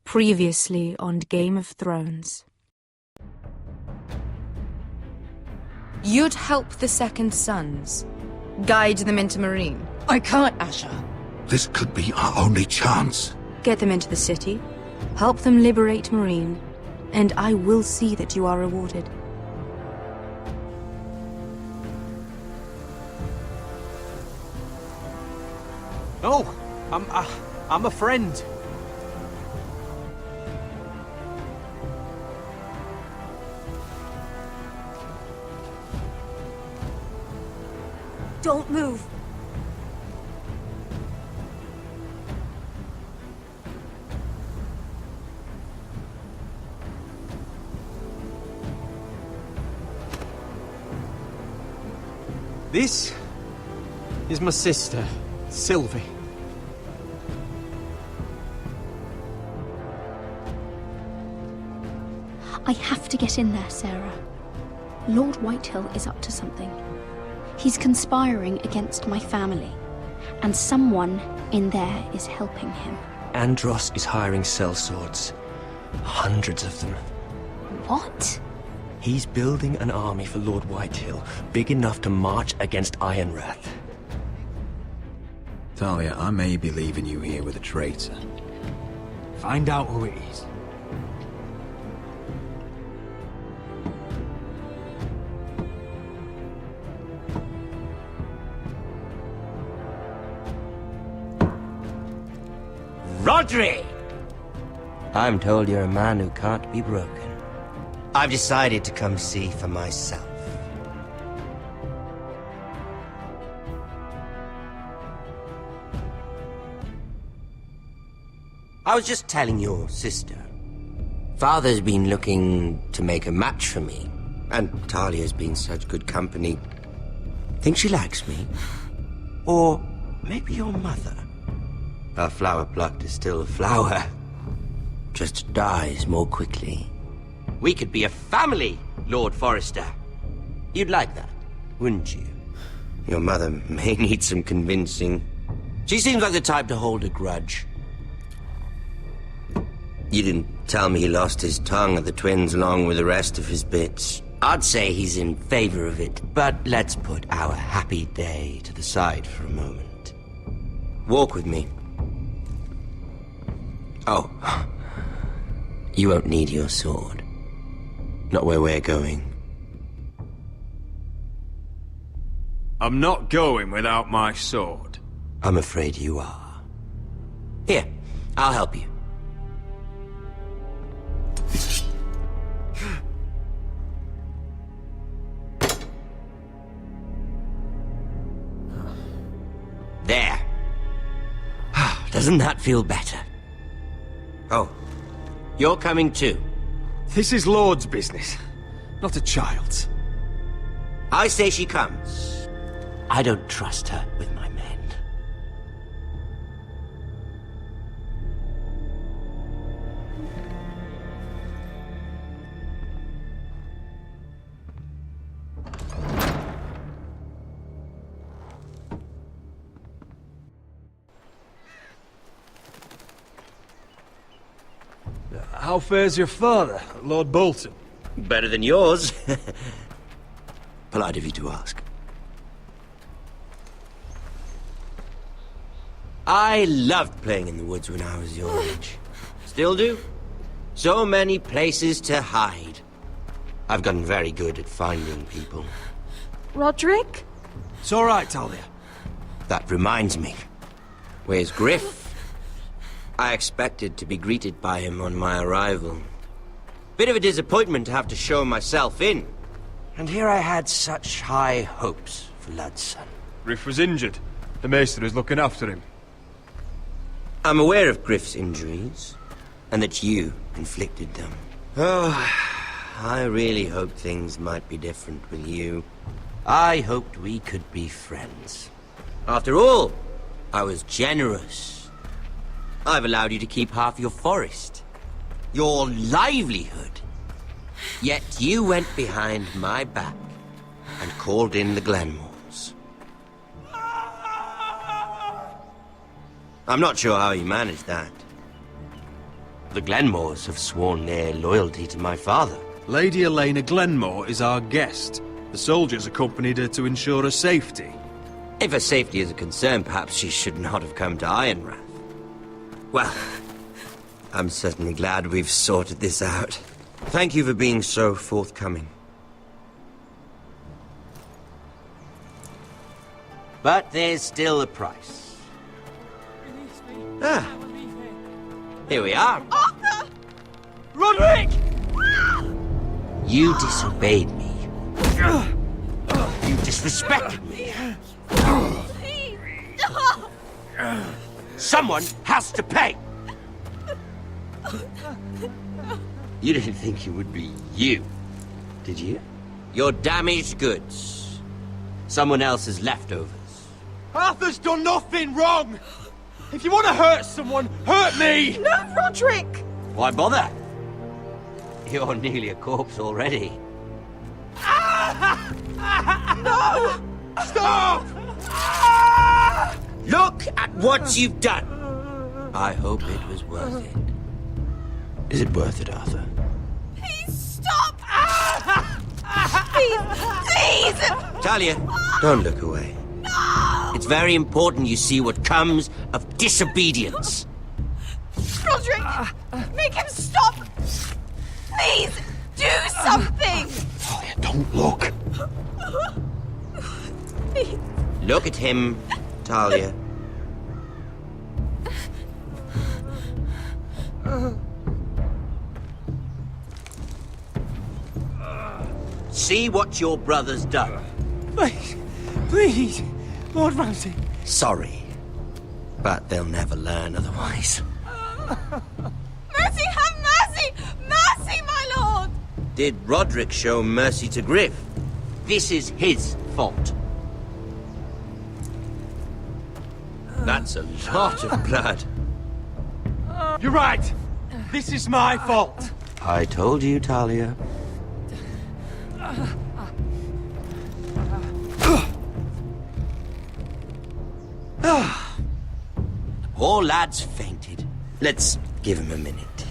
Previously on Game of Thrones. You'd help the Second Sons. Guide them into Meereen. I can't, Asher. This could be our only chance. Get them into the city. Help them liberate Meereen. And I will see that you are rewarded. No, I'm a friend. Don't move. This is my sister, Sylvie. I have to get in there, Sarah. Lord Whitehill is up to something. He's conspiring against my family, and someone in there is helping him. Andros is hiring sellswords. Hundreds of them. What? He's building an army for Lord Whitehill, big enough to march against Ironrath. Talia, I may be leaving you here with a traitor. Find out who it is. Rodri! I'm told you're a man who can't be broken. I've decided to come see for myself. I was just telling your sister. Father's been looking to make a match for me, and Talia's been such good company. Think she likes me? Or maybe your mother? A flower plucked is still a flower. Just dies more quickly. We could be a family, Lord Forrester. You'd like that, wouldn't you? Your mother may need some convincing. She seems like the type to hold a grudge. You didn't tell me he lost his tongue at the twins along with the rest of his bits. I'd say he's in favor of it, but let's put our happy day to the side for a moment. Walk with me. Oh, you won't need your sword. Not where we're going. I'm not going without my sword. I'm afraid you are. Here, I'll help you. There. Doesn't that feel better? Oh, you're coming too. This is Lord's business, not a child's. I say she comes. I don't trust her with my men. How fares your father, Lord Bolton? Better than yours. Polite of you to ask. I loved playing in the woods when I was your age. Still do. So many places to hide. I've gotten very good at finding people. Roderick? It's all right, Talia. That reminds me. Where's Griff? I expected to be greeted by him on my arrival. Bit of a disappointment to have to show myself in. And here I had such high hopes for Ludson. Griff was injured. The maester is looking after him. I'm aware of Griff's injuries, and that you inflicted them. Oh, I really hoped things might be different with you. I hoped we could be friends. After all, I was generous. I've allowed you to keep half your forest. Your livelihood. Yet you went behind my back and called in the Glenmores. I'm not sure how you managed that. The Glenmores have sworn their loyalty to my father. Lady Elena Glenmore is our guest. The soldiers accompanied her to ensure her safety. If her safety is a concern, perhaps she should not have come to Ironrath. Well, I'm certainly glad we've sorted this out. Thank you for being so forthcoming. But there's still a price. Ah, here we are. Arthur! Roderick! You disobeyed me. You disrespected me. Please! Someone has to pay! You didn't think it would be you, did you? Your damaged goods. Someone else's leftovers. Arthur's done nothing wrong! If you want to hurt someone, hurt me! No, Roderick! Why bother? You're nearly a corpse already. No! Stop! Look at what you've done! I hope it was worth it. Is it worth it, Arthur? Please stop! Please! Please! Talia, don't look away. No! It's very important you see what comes of disobedience. Roderick! Make him stop! Please! Do something! Talia, don't look. Please. Look at him, Talia. See what your brother's done. Please, Lord Ramsay. Sorry, but they'll never learn otherwise. Mercy, have mercy! Mercy, my lord! Did Roderick show mercy to Griff? This is his fault. That's a lot of blood. You're right. This is my fault. I told you, Talia. The poor lad's fainted. Let's give him a minute.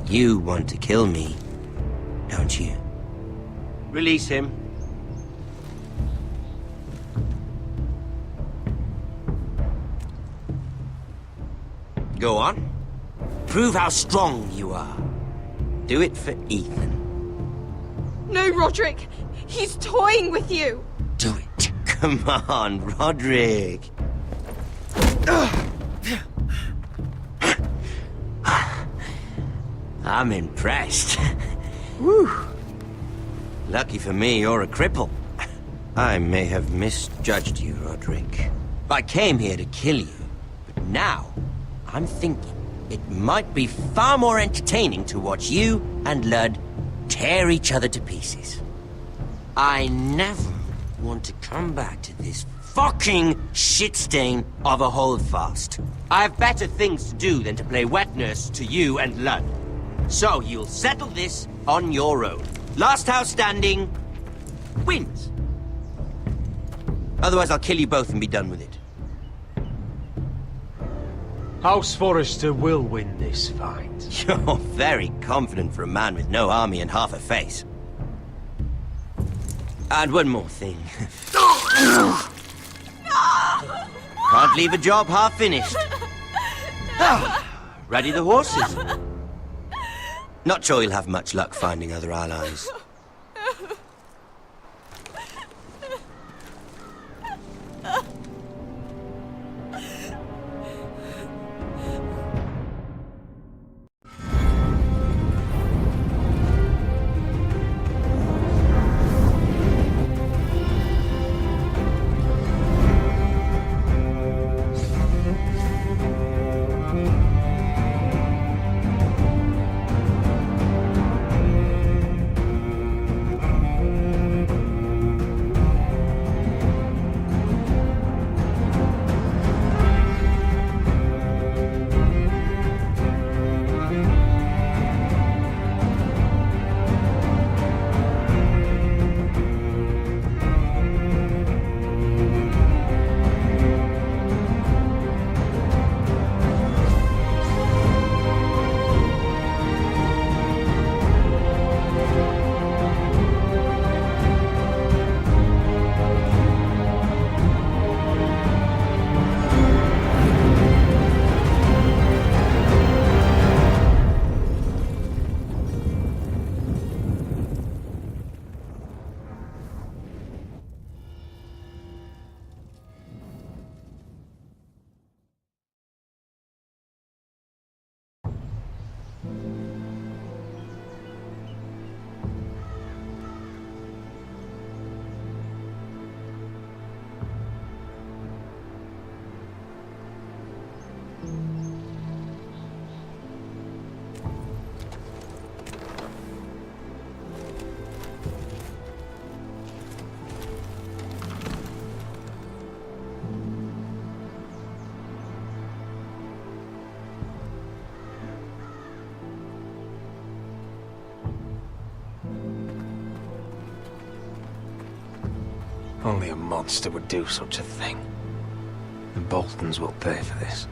You want to kill me, don't you? Release him. Go on. Prove how strong you are. Do it for Ethan. No, Roderick! He's toying with you! Do it. Come on, Roderick. I'm impressed. Whew. Lucky for me, you're a cripple. I may have misjudged you, Roderick. I came here to kill you, but now I'm thinking it might be far more entertaining to watch you and Ludd tear each other to pieces. I never want to come back to this fucking shit stain of a holdfast. I have better things to do than to play wet nurse to you and Ludd. So you'll settle this on your own. Last house standing wins. Otherwise I'll kill you both and be done with it. House Forrester will win this fight. You're very confident for a man with no army and half a face. And one more thing. Can't leave a job half finished. Ready the horses? Not sure you'll have much luck finding other allies. Only a monster would do such a thing. The Boltons will pay for this.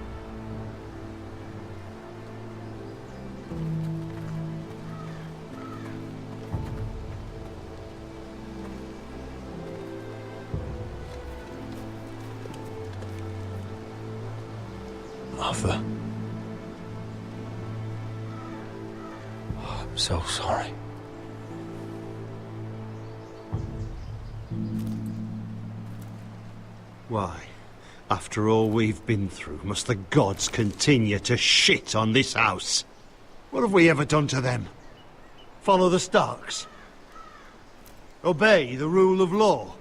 Arthur. Oh, I'm so sorry. Why, after all we've been through, must the gods continue to shit on this house? What have we ever done to them? Follow the Starks? Obey the rule of law?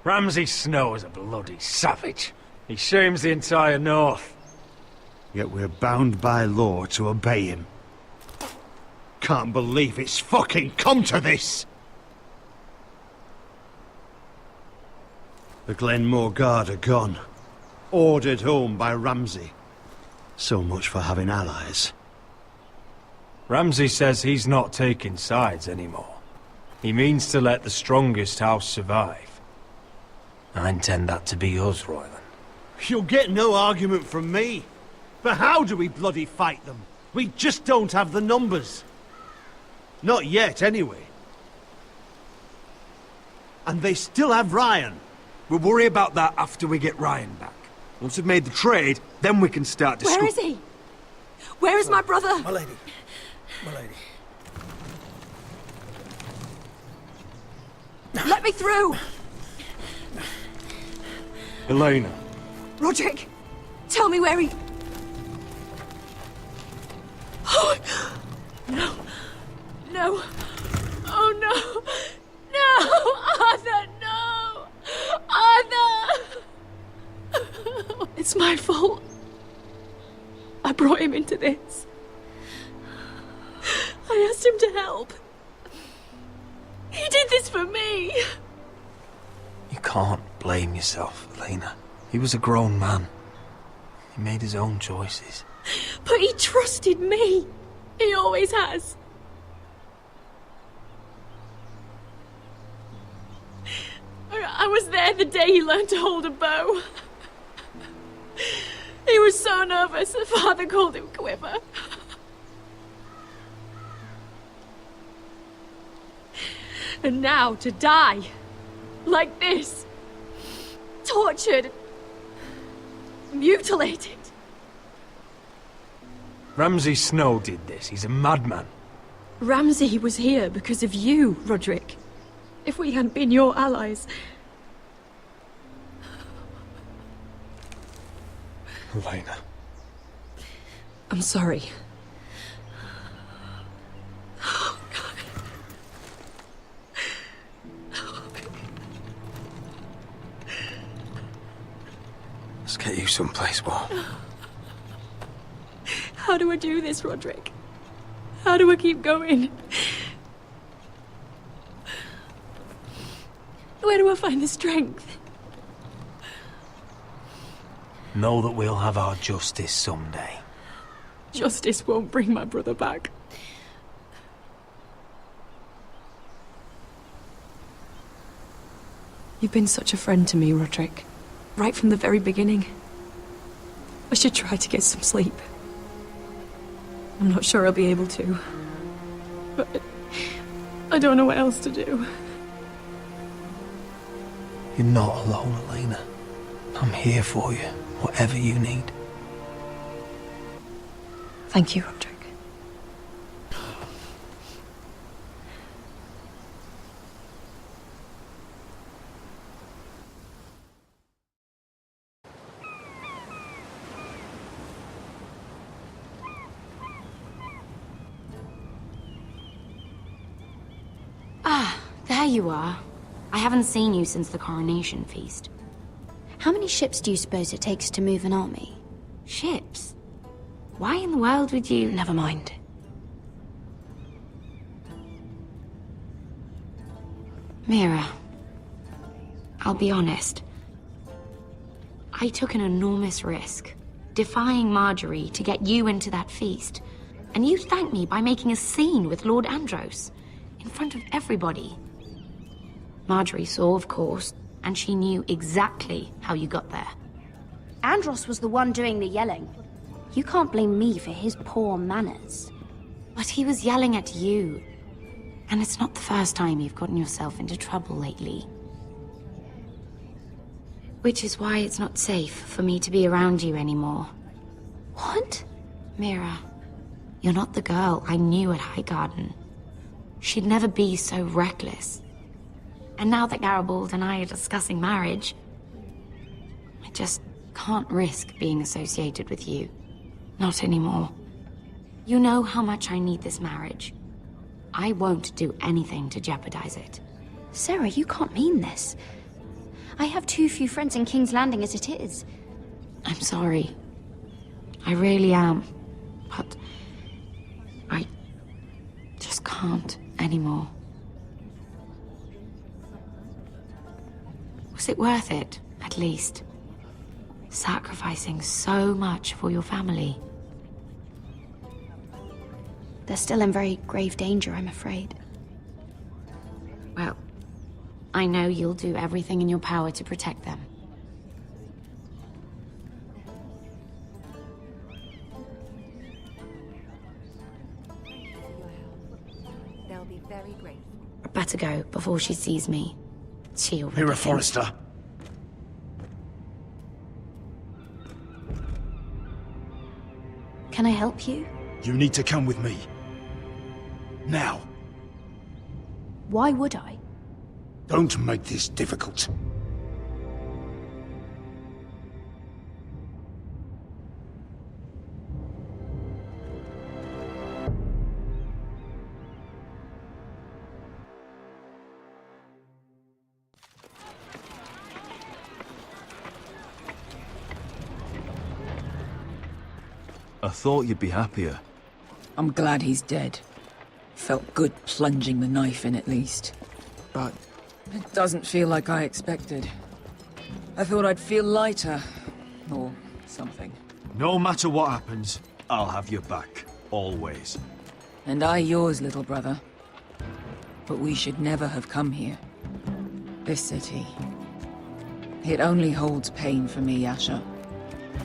Ramsay Snow is a bloody savage. He shames the entire North. Yet we're bound by law to obey him. Can't believe it's fucking come to this! The Glenmore Guard are gone. Ordered home by Ramsay. So much for having allies. Ramsay says he's not taking sides anymore. He means to let the strongest house survive. I intend that to be us, Royland. You'll get no argument from me. But how do we bloody fight them? We just don't have the numbers. Not yet, anyway. And they still have Ryan. We'll worry about that after we get Ryan back. Once we've made the trade, then we can start discussing. Where is he? Where is my brother? My lady. My lady. Let me through! Elena. Roderick, tell me where he... Oh, no. No. Oh, no. No! Arthur, no! Arthur! It's my fault. I brought him into this. I asked him to help. He did this for me. You can't blame yourself, Elena. He was a grown man. He made his own choices. But he trusted me. He always has. I was there the day he learned to hold a bow. He was so nervous, the father called him Quiver. And now to die, like this, tortured, mutilated. Ramsay Snow did this. He's a madman. Ramsay was here because of you, Roderick. If we hadn't been your allies... Elena. I'm sorry. Let's get you someplace warm. How do I do this, Roderick? How do I keep going? Where do I find the strength? Know that we'll have our justice someday. Justice won't bring my brother back. You've been such a friend to me, Roderick. Right from the very beginning. I should try to get some sleep. I'm not sure I'll be able to. But I don't know what else to do. You're not alone, Elena. I'm here for you, whatever you need. Thank you, Roderick. There you are. I haven't seen you since the coronation feast. How many ships do you suppose it takes to move an army? Ships? Why in the world would you... Never mind. Mira, I'll be honest. I took an enormous risk, defying Marjorie to get you into that feast. And you thanked me by making a scene with Lord Andros, in front of everybody. Marjorie saw, of course, and she knew exactly how you got there. Andros was the one doing the yelling. You can't blame me for his poor manners. But he was yelling at you. And it's not the first time you've gotten yourself into trouble lately. Which is why it's not safe for me to be around you anymore. What? Mira, you're not the girl I knew at Highgarden. She'd never be so reckless. And now that Garibald and I are discussing marriage, I just can't risk being associated with you. Not anymore. You know how much I need this marriage. I won't do anything to jeopardize it. Sarah, you can't mean this. I have too few friends in King's Landing as it is. I'm sorry. I really am. But I just can't anymore. Was it worth it, at least? Sacrificing so much for your family. They're still in very grave danger, I'm afraid. Well, I know you'll do everything in your power to protect them. They'll be very grateful. I better go before she sees me. She already Mira thinks- Forrester. Can I help you? You need to come with me. Now. Why would I? Don't make this difficult. I thought you'd be happier. I'm glad he's dead. Felt good plunging the knife in at least. But it doesn't feel like I expected. I thought I'd feel lighter. Or something. No matter what happens, I'll have your back. Always. And I yours, little brother. But we should never have come here. This city. It only holds pain for me, Asher.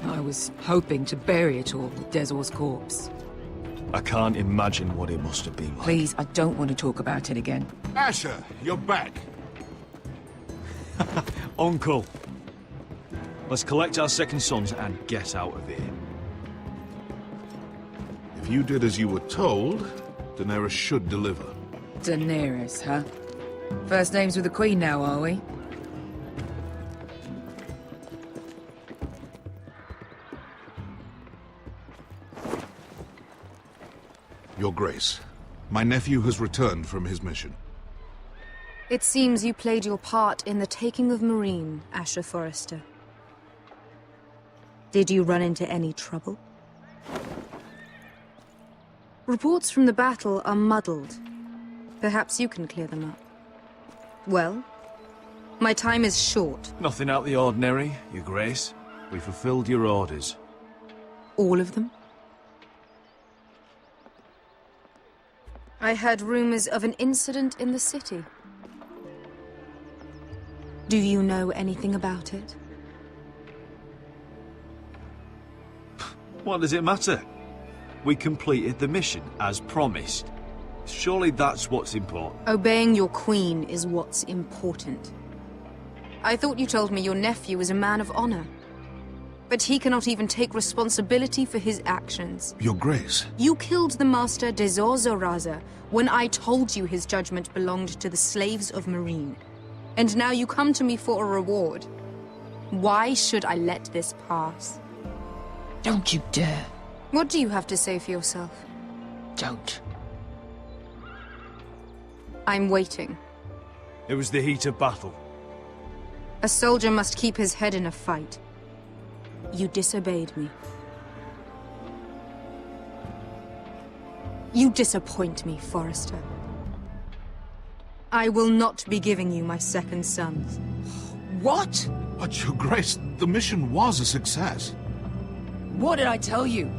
I was hoping to bury it all with Dezor's corpse. I can't imagine what it must have been like. Please, I don't want to talk about it again. Asher, you're back. Uncle. Let's collect our second sons and get out of here. If you did as you were told, Daenerys should deliver. Daenerys, huh? First names with the Queen now, are we? Your Grace, my nephew has returned from his mission. It seems you played your part in the taking of Marine, Asher Forrester. Did you run into any trouble? Reports from the battle are muddled. Perhaps you can clear them up. Well, my time is short. Nothing out the ordinary, Your Grace. We fulfilled your orders. All of them? I heard rumors of an incident in the city. Do you know anything about it? What does it matter? We completed the mission, as promised. Surely that's what's important. Obeying your queen is what's important. I thought you told me your nephew was a man of honor. But he cannot even take responsibility for his actions. Your Grace. You killed the master Dezor Zoraza when I told you his judgment belonged to the slaves of Marine. And now you come to me for a reward. Why should I let this pass? Don't you dare. What do you have to say for yourself? Don't. I'm waiting. It was the heat of battle. A soldier must keep his head in a fight. You disobeyed me. You disappoint me, Forrester. I will not be giving you my second sons. What? But Your Grace, the mission was a success. What did I tell you?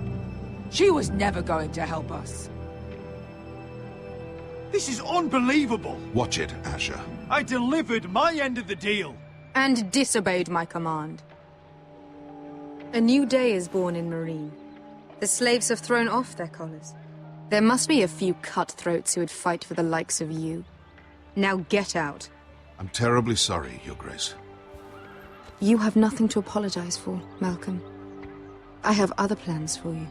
She was never going to help us. This is unbelievable! Watch it, Asher. I delivered my end of the deal! And disobeyed my command. A new day is born in Marine. The slaves have thrown off their collars. There must be a few cutthroats who would fight for the likes of you. Now get out. I'm terribly sorry, Your Grace. You have nothing to apologize for, Malcolm. I have other plans for you.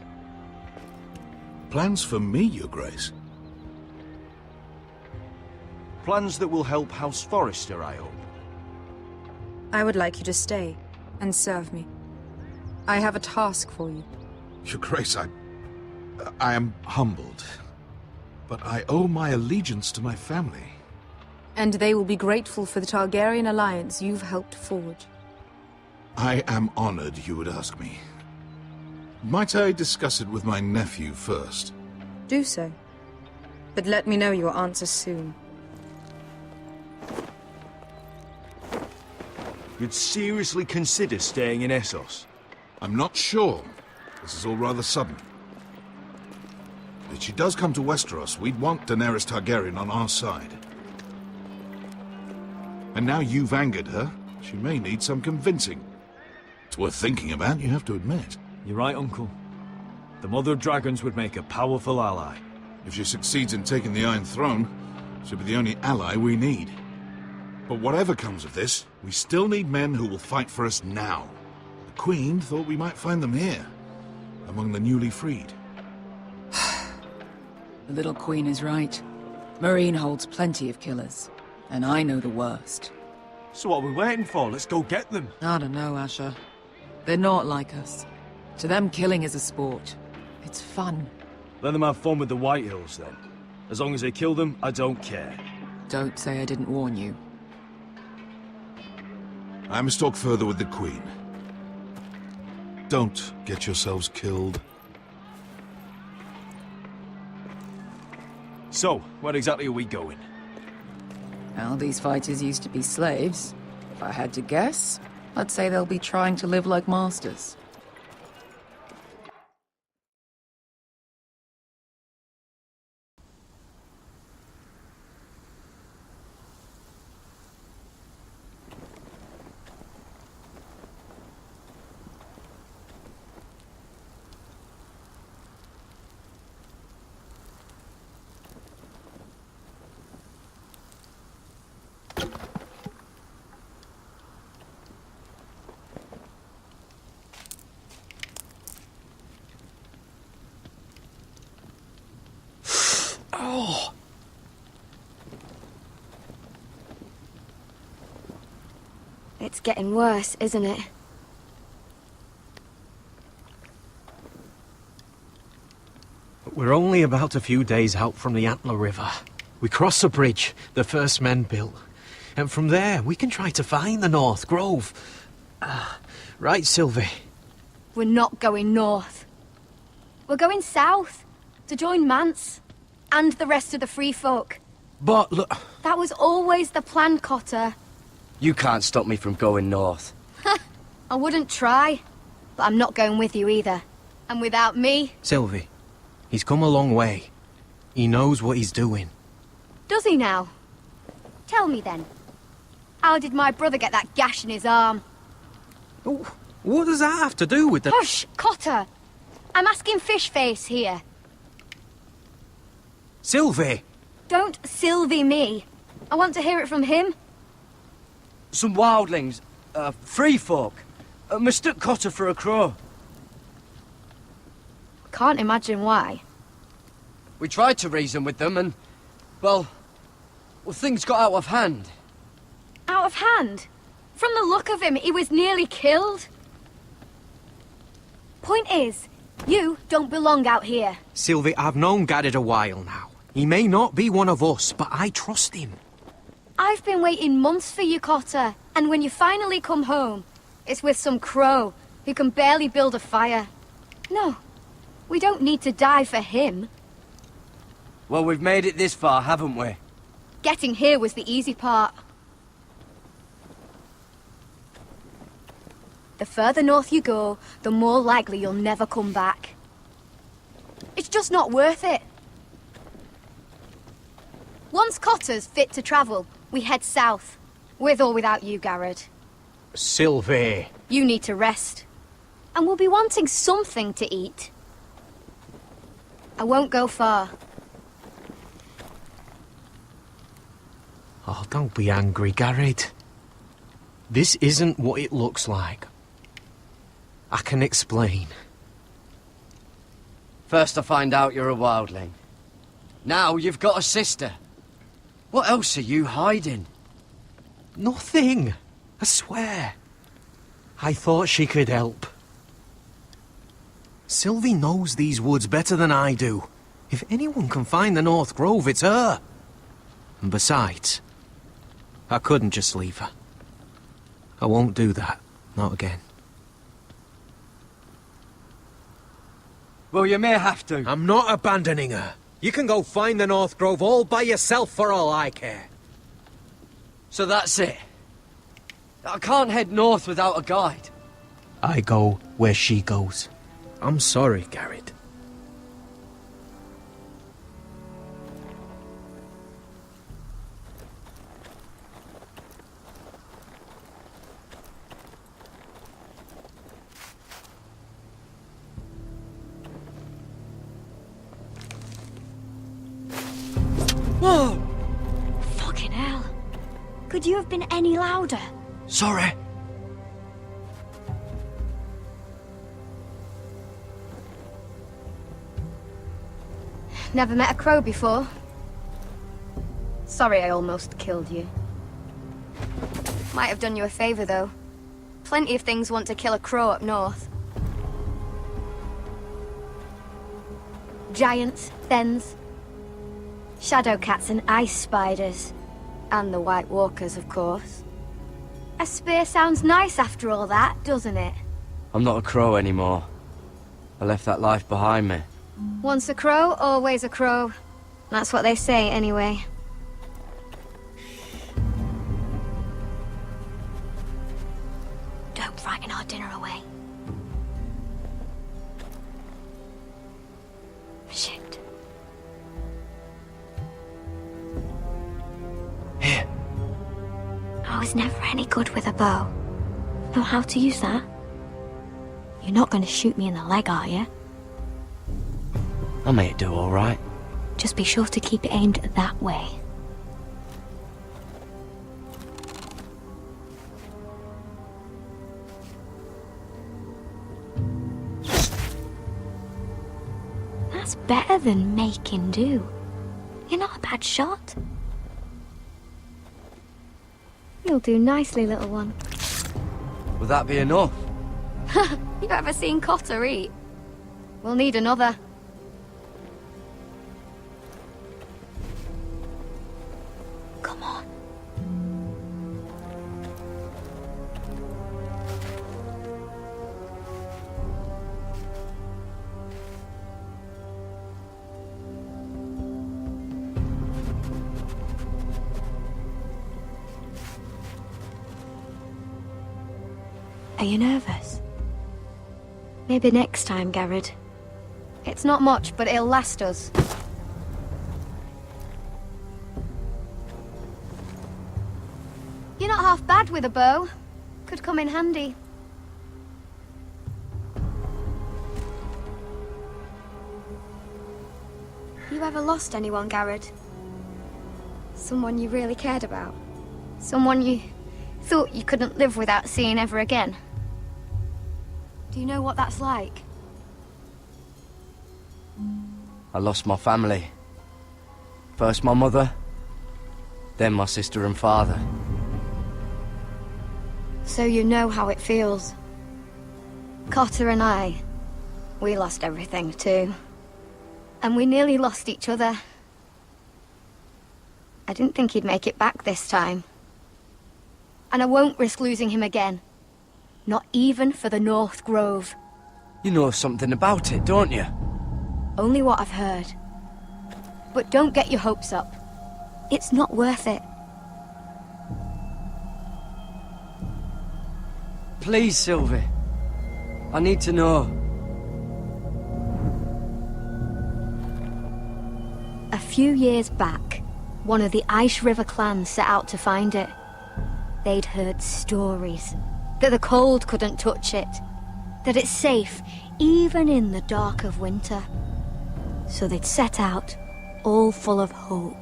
Plans for me, Your Grace? Plans that will help House Forrester, I hope. I would like you to stay and serve me. I have a task for you. Your Grace, I am humbled. But I owe my allegiance to my family. And they will be grateful for the Targaryen alliance you've helped forge. I am honored you would ask me. Might I discuss it with my nephew first? Do so. But let me know your answer soon. You'd seriously consider staying in Essos? I'm not sure. This is all rather sudden. If she does come to Westeros, we'd want Daenerys Targaryen on our side. And now you've angered her, she may need some convincing. It's worth thinking about, you have to admit. You're right, Uncle. The Mother of Dragons would make a powerful ally. If she succeeds in taking the Iron Throne, she'll be the only ally we need. But whatever comes of this, we still need men who will fight for us now. The Queen thought we might find them here, among the newly freed. The little Queen is right. Marine holds plenty of killers, and I know the worst. So what are we waiting for? Let's go get them. I don't know, Asher. They're not like us. To them, killing is a sport. It's fun. Let them have fun with the Whitehills, then. As long as they kill them, I don't care. Don't say I didn't warn you. I must talk further with the Queen. Don't get yourselves killed. So, where exactly are we going? Well, these fighters used to be slaves. If I had to guess, I'd say they'll be trying to live like masters. It's getting worse, isn't it? We're only about a few days out from the Antler River. We cross a bridge the first men built. And from there, we can try to find the North Grove. Right, Sylvie? We're not going north. We're going south, to join Mance, and the rest of the Free Folk. But look... That was always the plan, Cotter. You can't stop me from going north. I wouldn't try, but I'm not going with you either. And without me... Sylvie, he's come a long way. He knows what he's doing. Does he now? Tell me then. How did my brother get that gash in his arm? What does that have to do with the... Hush, Cotter! I'm asking Fishface here. Sylvie! Don't Sylvie me. I want to hear it from him. Some wildlings, free folk, mistook Cotter for a crow. Can't imagine why. We tried to reason with them and, well, things got out of hand. Out of hand? From the look of him, he was nearly killed. Point is, you don't belong out here. Sylvie, I've known Gaddard a while now. He may not be one of us, but I trust him. I've been waiting months for you, Cotter. And when you finally come home, it's with some crow who can barely build a fire. No, we don't need to die for him. Well, we've made it this far, haven't we? Getting here was the easy part. The further north you go, the more likely you'll never come back. It's just not worth it. Once Cotter's fit to travel, we head south. With or without you, Garrett. Sylvie. You need to rest. And we'll be wanting something to eat. I won't go far. Oh, don't be angry, Garrett. This isn't what it looks like. I can explain. First I find out you're a wildling. Now you've got a sister. What else are you hiding? Nothing. I swear. I thought she could help. Sylvie knows these woods better than I do. If anyone can find the North Grove, it's her. And besides, I couldn't just leave her. I won't do that. Not again. Well, you may have to. I'm not abandoning her. You can go find the North Grove all by yourself for all I care. So that's it. I can't head north without a guide. I go where she goes. I'm sorry, Garrett. Whoa! Fucking hell. Could you have been any louder? Sorry. Never met a crow before. Sorry I almost killed you. Might have done you a favor, though. Plenty of things want to kill a crow up north. Giants, thens, shadow cats and ice spiders. And the White Walkers, of course. A spear sounds nice after all that, doesn't it? I'm not a crow anymore. I left that life behind me. Once a crow, always a crow. That's what they say, anyway. Don't frighten our dinner away. Shit. Here. I was never any good with a bow. Know how to use that? You're not going to shoot me in the leg, are you? I may do all right. Just be sure to keep it aimed that way. That's better than making do. You're not a bad shot. You'll do nicely, little one. Will that be enough? You ever seen Cotter eat? We'll need another. Come on. Are you nervous? Maybe next time, Garrett. It's not much, but it'll last us. You're not half bad with a bow. Could come in handy. You ever lost anyone, Garrett? Someone you really cared about? Someone you thought you couldn't live without seeing ever again? Do you know what that's like? I lost my family. First my mother, then my sister and father. So you know how it feels. Cotter and I, we lost everything too. And we nearly lost each other. I didn't think he'd make it back this time. And I won't risk losing him again. Not even for the North Grove. You know something about it, don't you? Only what I've heard. But don't get your hopes up. It's not worth it. Please, Sylvie. I need to know. A few years back, one of the Ice River clans set out to find it. They'd heard stories that the cold couldn't touch it, that it's safe even in the dark of winter. So they'd set out, all full of hope,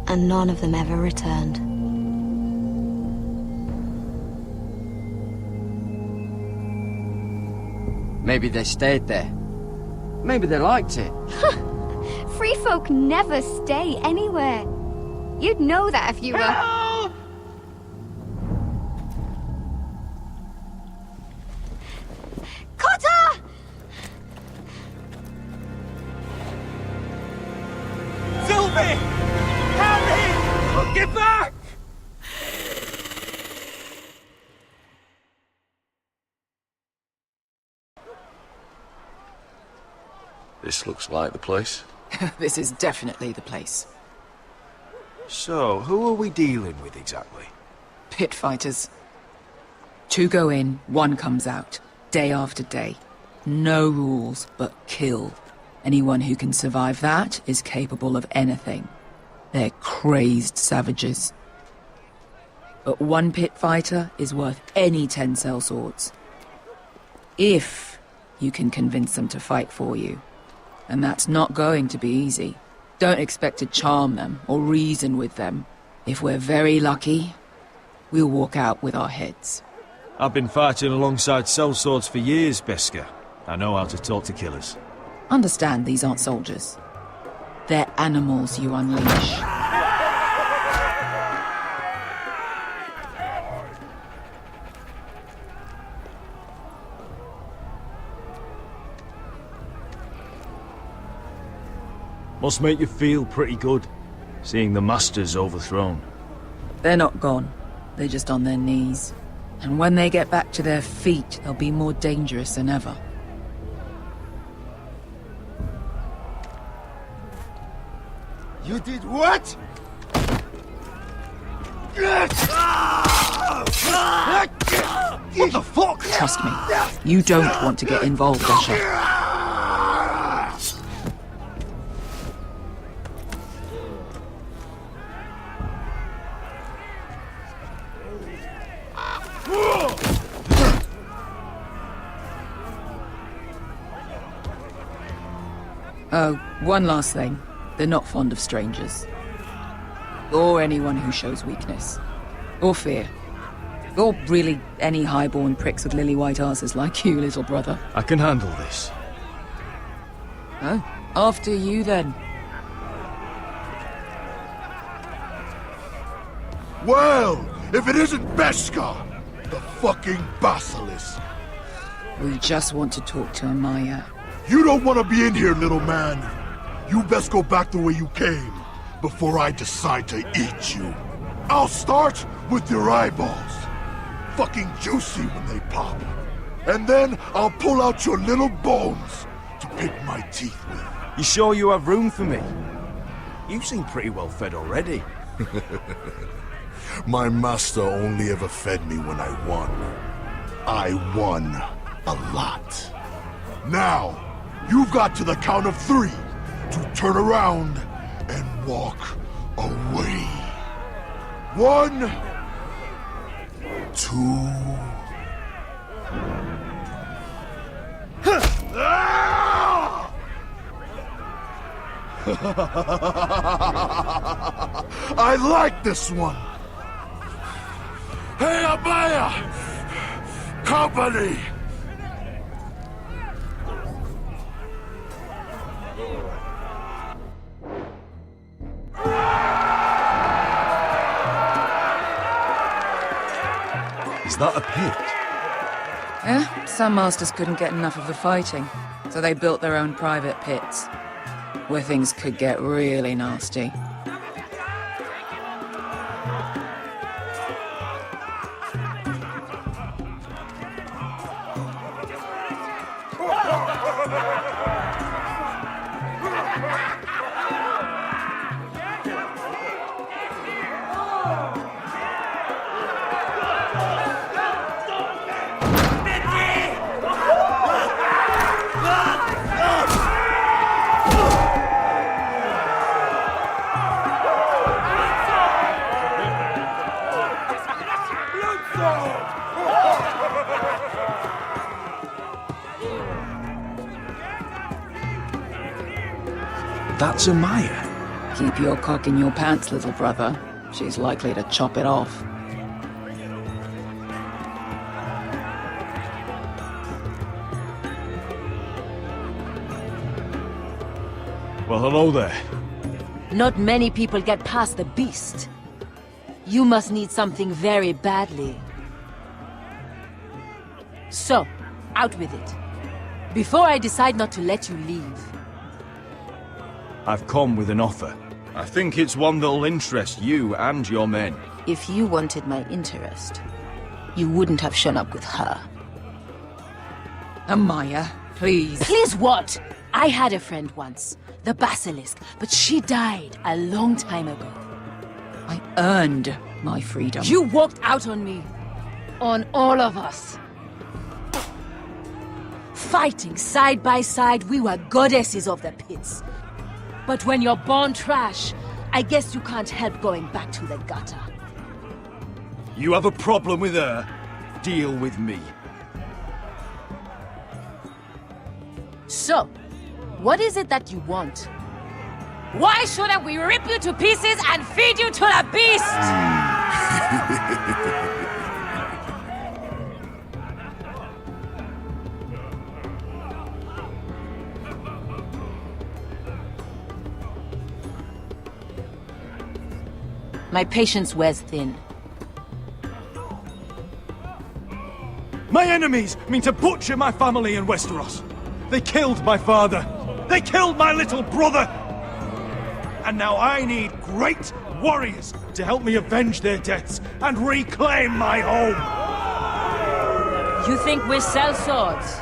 and none of them ever returned. Maybe they stayed there. Maybe they liked it. Free folk never stay anywhere. You'd know that if you were... Cotter! Sylvie! Harry! Get back! This looks like the place. This is definitely the place. So, who are we dealing with exactly? Pit fighters. 2 go in, 1 comes out. Day after day. No rules, but kill. Anyone who can survive that is capable of anything. They're crazed savages. But 1 pit fighter is worth any 10 sellswords. If you can convince them to fight for you. And that's not going to be easy. Don't expect to charm them or reason with them. If we're very lucky, we'll walk out with our heads. I've been fighting alongside sellswords for years, Beskar. I know how to talk to killers. Understand these aren't soldiers. They're animals you unleash. Must make you feel pretty good, seeing the Masters overthrown. They're not gone. They're just on their knees. And when they get back to their feet, they'll be more dangerous than ever. You did what? What the fuck? Trust me, you don't want to get involved, Asher. Oh, one last thing. They're not fond of strangers. Or anyone who shows weakness. Or fear. Or really any highborn pricks with lily-white asses like you, little brother. I can handle this. Oh, after you then. Well, if it isn't Beskar, the fucking basilisk. We just want to talk to Amaya. You don't want to be in here, little man. You best go back the way you came, before I decide to eat you. I'll start with your eyeballs. Fucking juicy when they pop. And then I'll pull out your little bones to pick my teeth with. You sure you have room for me? You seem pretty well fed already. My master only ever fed me when I won. I won a lot. Now, you've got to the count of 3 to turn around and walk away. 1, 2... I like this one. Hey, Amaya! Company! Is that a pit? Yeah, some masters couldn't get enough of the fighting, so they built their own private pits, where things could get really nasty. What's Amaya? Keep your cock in your pants, little brother. She's likely to chop it off. Well, hello there. Not many people get past the beast. You must need something very badly. So, out with it. Before I decide not to let you leave. I've come with an offer. I think it's one that'll interest you and your men. If you wanted my interest, you wouldn't have shown up with her. Amaya, please. Please what? I had a friend once, the Basilisk, but she died a long time ago. I earned my freedom. You walked out on me. On all of us. Fighting side by side, we were goddesses of the pits. But when you're born trash, I guess you can't help going back to the gutter. You have a problem with her? Deal with me. So, what is it that you want? Why shouldn't we rip you to pieces and feed you to the beast? My patience wears thin. My enemies mean to butcher my family in Westeros. They killed my father. They killed my little brother. And now I need great warriors to help me avenge their deaths and reclaim my home. You think we sell swords?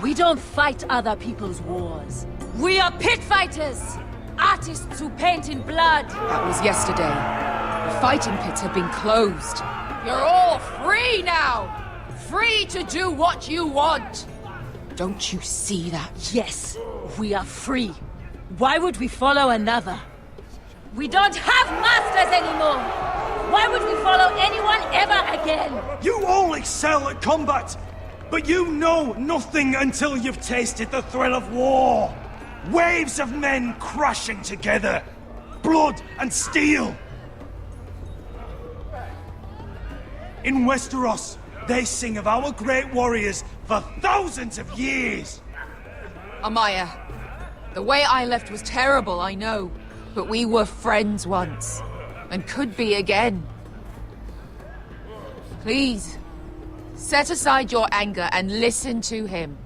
We don't fight other people's wars. We are pit fighters! Artists who paint in blood! That was yesterday. The fighting pits have been closed. You're all free now! Free to do what you want! Don't you see that? Yes, we are free. Why would we follow another? We don't have masters anymore! Why would we follow anyone ever again? You all excel at combat, but you know nothing until you've tasted the thrill of war. Waves of men crashing together. Blood and steel. In Westeros, they sing of our great warriors for thousands of years. Amaya, the way I left was terrible, I know. But we were friends once. And could be again. Please, set aside your anger and listen to him.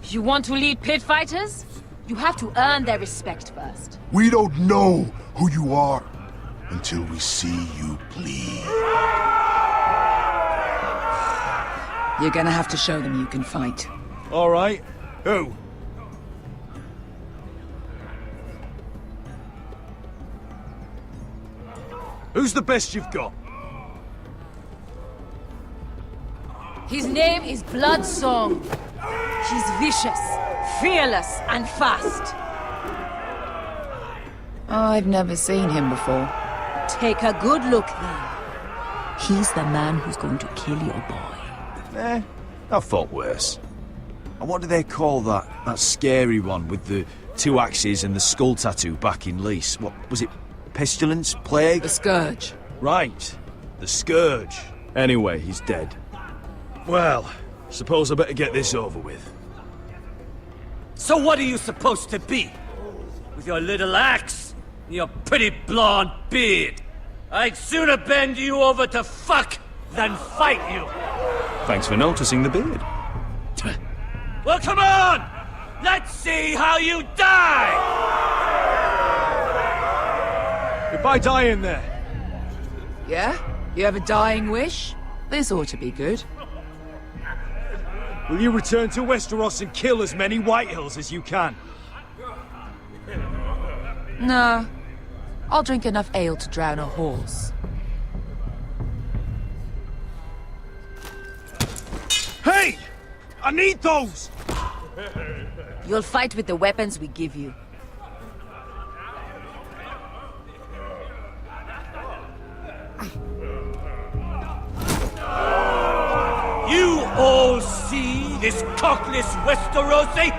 You want to lead pit fighters? You have to earn their respect first. We don't know who you are until we see you bleed. You're gonna have to show them you can fight. All right. Who? Who's the best you've got? His name is Bloodsong. He's vicious, fearless, and fast. I've never seen him before. Take a good look then. He's the man who's going to kill your boy. I thought worse. And what do they call that scary one with the 2 axes and the skull tattoo back in Lys? What was it? Pestilence? Plague? The Scourge. Right. The Scourge. Anyway, he's dead. Well, suppose I better get this over with. So what are you supposed to be? With your little axe and your pretty blonde beard? I'd sooner bend you over to fuck than fight you. Thanks for noticing the beard. Well, come on! Let's see how you die! If I die in there... Yeah? You have a dying wish? This ought to be good. Will you return to Westeros and kill as many Whitehills as you can? No. I'll drink enough ale to drown a horse. Hey! I need those! You'll fight with the weapons we give you. You all see this cockless Westerosi?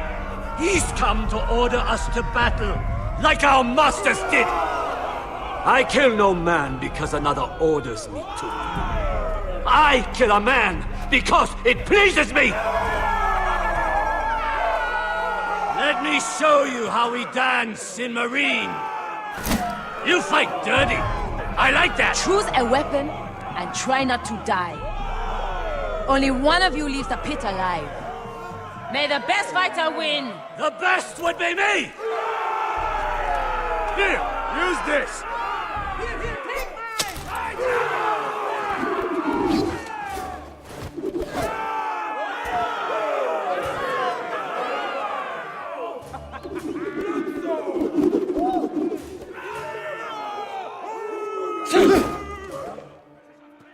He's come to order us to battle. like our masters did! I kill no man because another orders me to. I kill a man because it pleases me! Let me show you how we dance in Marine. You fight dirty. I like that. Choose a weapon and try not to die. Only one of you leaves the pit alive. May the best fighter win. The best would be me! Here, use this.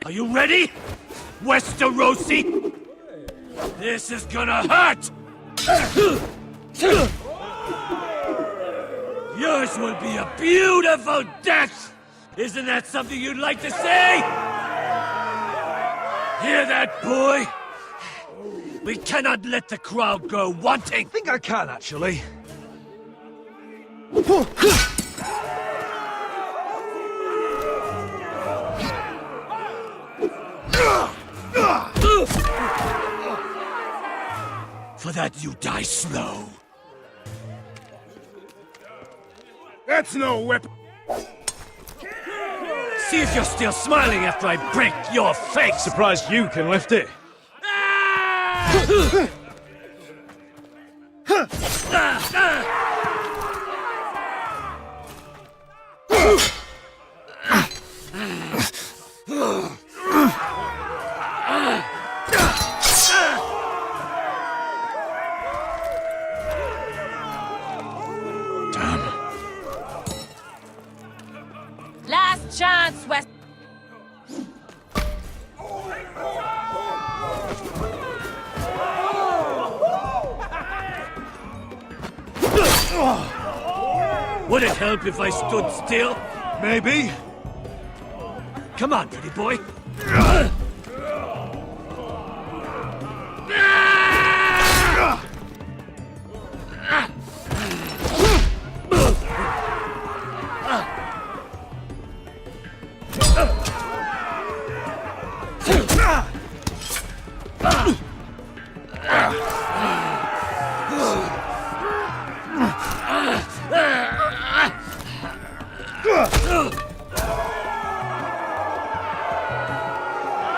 Are you ready, Westerosi? This is gonna hurt! Yours will be a beautiful death! Isn't that something you'd like to say? Hear that, boy? We cannot let the crowd go wanting! I think I can, actually. For that you die slow. That's no weapon. See if you're still smiling after I break your face! Surprised you can lift it. Last chance, West. Would it help if I stood still? Maybe. Come on, pretty boy.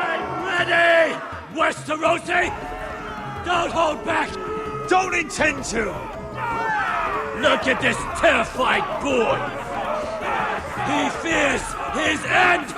I'm ready, Westerosi! Don't hold back! Don't intend to! Look at this terrified boy! He fears his end!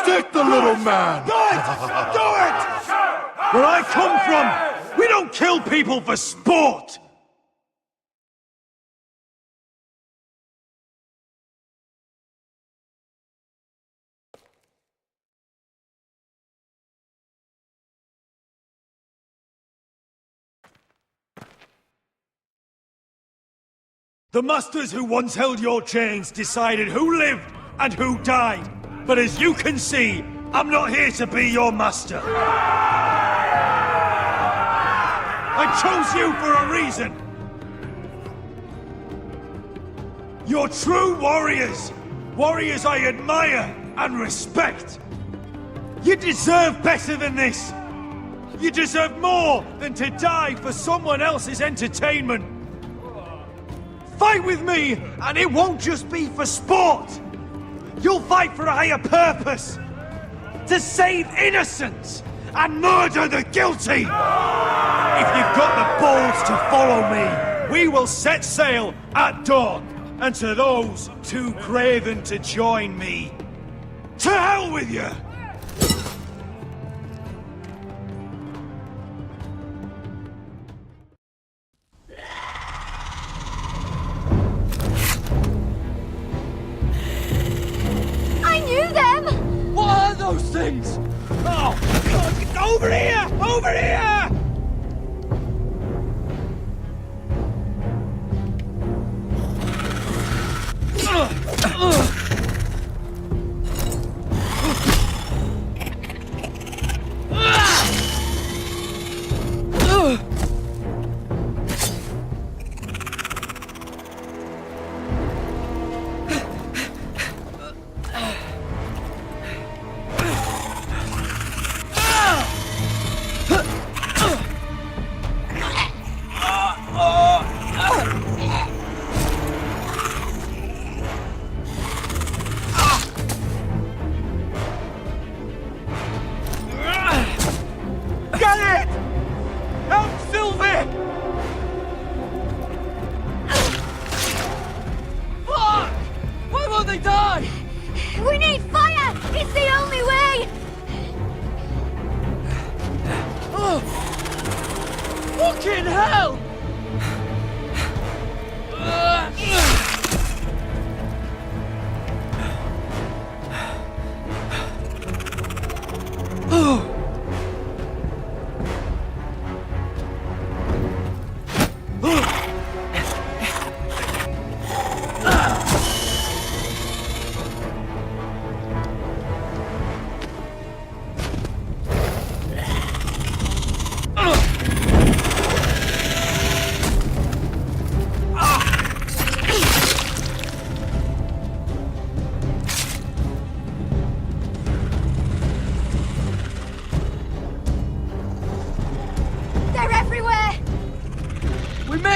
Stick the little man! Do it! Do it! Where I come from, we don't kill people for sport! The masters who once held your chains decided who lived and who died. But as you can see, I'm not here to be your master. I chose you for a reason. You're true warriors. Warriors I admire and respect. You deserve better than this. You deserve more than to die for someone else's entertainment. Fight with me, and it won't just be for sport. You'll fight for a higher purpose. To save innocents and murder the guilty. If you've got the balls to follow me, we will set sail at dawn. And to those too craven to join me, to hell with you! I knew them! What are those things? Oh, God, over here! Over here! We need fire! It's the only way! Fucking hell!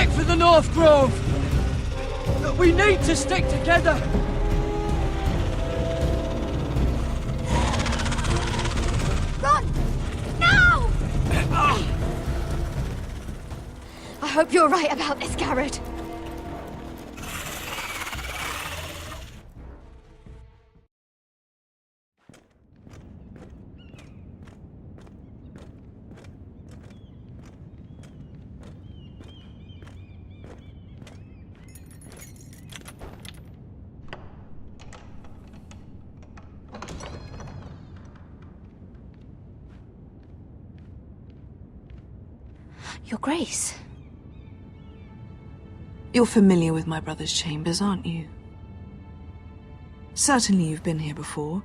For the North Grove! We need to stick together! Run! Now! I hope you're right about this, Garrett. Your Grace. You're familiar with my brother's chambers, aren't you? Certainly you've been here before.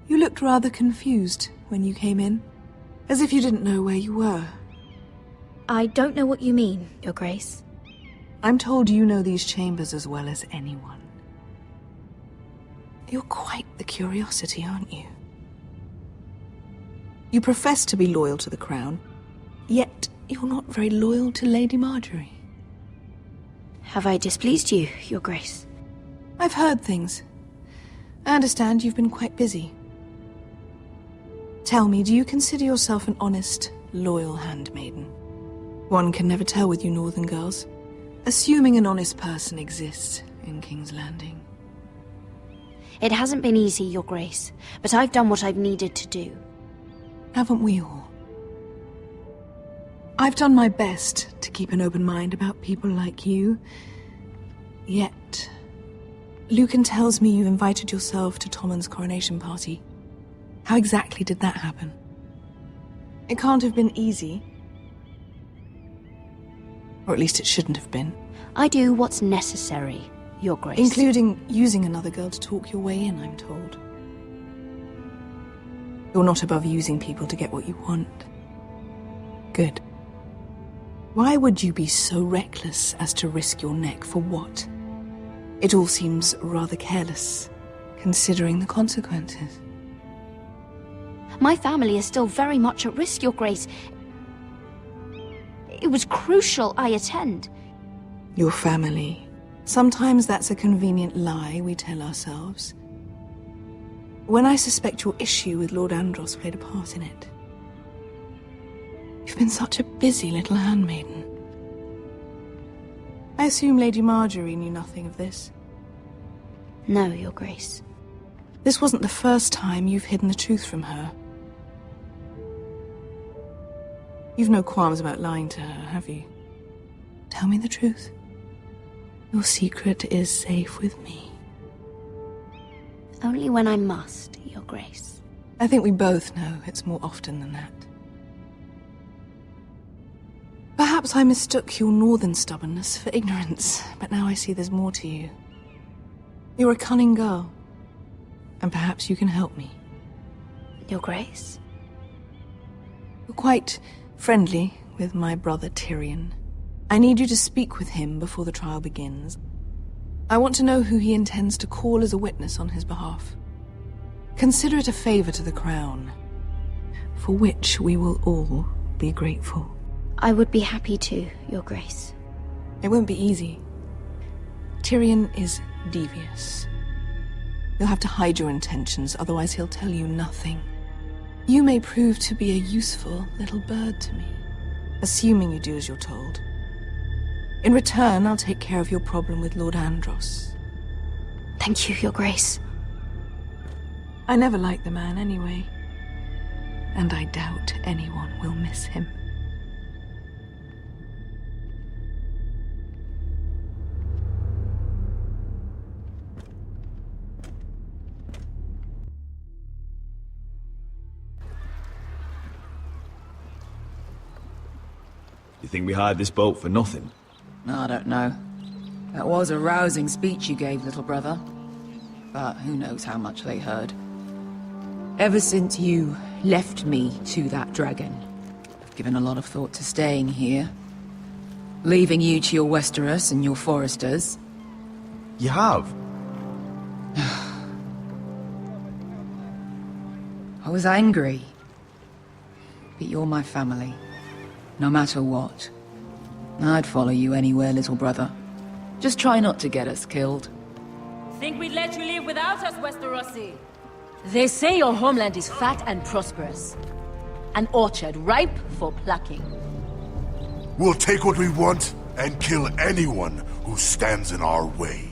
You looked rather confused when you came in, as if you didn't know where you were. I don't know what you mean, Your Grace. I'm told you know these chambers as well as anyone. You're quite the curiosity, aren't you? You profess to be loyal to the crown, yet you're not very loyal to Lady Marjorie. Have I displeased you, Your Grace? I've heard things. I understand you've been quite busy. Tell me, do you consider yourself an honest, loyal handmaiden? One can never tell with you northern girls. Assuming an honest person exists in King's Landing. It hasn't been easy, Your Grace, but I've done what I've needed to do. Haven't we all? I've done my best to keep an open mind about people like you. Yet, Lucan tells me you invited yourself to Tommen's coronation party. How exactly did that happen? It can't have been easy. Or at least it shouldn't have been. I do what's necessary, Your Grace. Including using another girl to talk your way in, I'm told. You're not above using people to get what you want. Good. Why would you be so reckless as to risk your neck for what? It all seems rather careless, considering the consequences. My family is still very much at risk, Your Grace. It was crucial I attend. Your family. Sometimes that's a convenient lie we tell ourselves. When I suspect your issue with Lord Andros played a part in it. You've been such a busy little handmaiden. I assume Lady Marjorie knew nothing of this. No, Your Grace. This wasn't the first time you've hidden the truth from her. You've no qualms about lying to her, have you? Tell me the truth. Your secret is safe with me. Only when I must, Your Grace. I think we both know it's more often than that. Perhaps I mistook your northern stubbornness for ignorance, but now I see there's more to you. You're a cunning girl, and perhaps you can help me. Your Grace? You're quite friendly with my brother Tyrion. I need you to speak with him before the trial begins. I want to know who he intends to call as a witness on his behalf. Consider it a favor to the crown, for which we will all be grateful. I would be happy to, Your Grace. It won't be easy. Tyrion is devious. You'll have to hide your intentions, otherwise he'll tell you nothing. You may prove to be a useful little bird to me, assuming you do as you're told. In return, I'll take care of your problem with Lord Andros. Thank you, Your Grace. I never liked the man anyway, and I doubt anyone will miss him. You think we hired this boat for nothing? I don't know. That was a rousing speech you gave, little brother. But who knows how much they heard. Ever since you left me to that dragon, I've given a lot of thought to staying here. Leaving you to your Westeros and your foresters. You have? I was angry. But you're my family. No matter what. I'd follow you anywhere, little brother. Just try not to get us killed. Think we'd let you live without us, Westerosi? They say your homeland is fat and prosperous. An orchard ripe for plucking. We'll take what we want and kill anyone who stands in our way.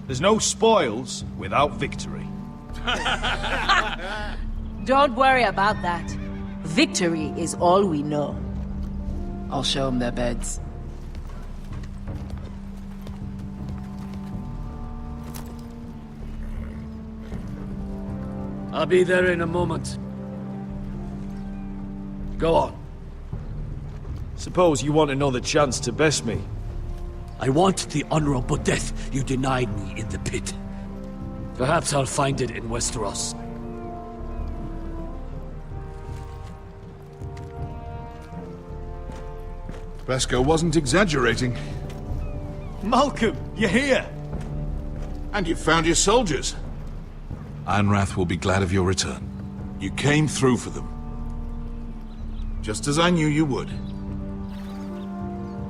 There's no spoils without victory. Don't worry about that. Victory is all we know. I'll show them their beds. I'll be there in a moment. Go on. Suppose you want another chance to best me. I want the honorable death you denied me in the pit. Perhaps I'll find it in Westeros. Beskar wasn't exaggerating. Malcolm, you're here! And you've found your soldiers. Ironrath will be glad of your return. You came through for them. Just as I knew you would.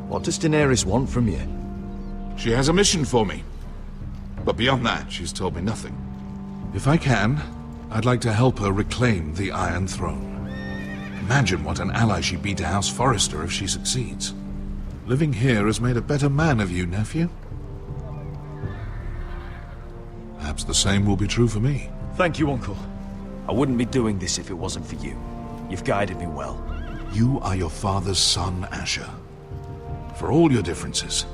What does Daenerys want from you? She has a mission for me. But beyond that, she's told me nothing. If I can, I'd like to help her reclaim the Iron Throne. Imagine what an ally she'd be to House Forrester if she succeeds. Living here has made a better man of you, nephew. Perhaps the same will be true for me. Thank you, Uncle. I wouldn't be doing this if it wasn't for you. You've guided me well. You are your father's son, Asher. For all your differences,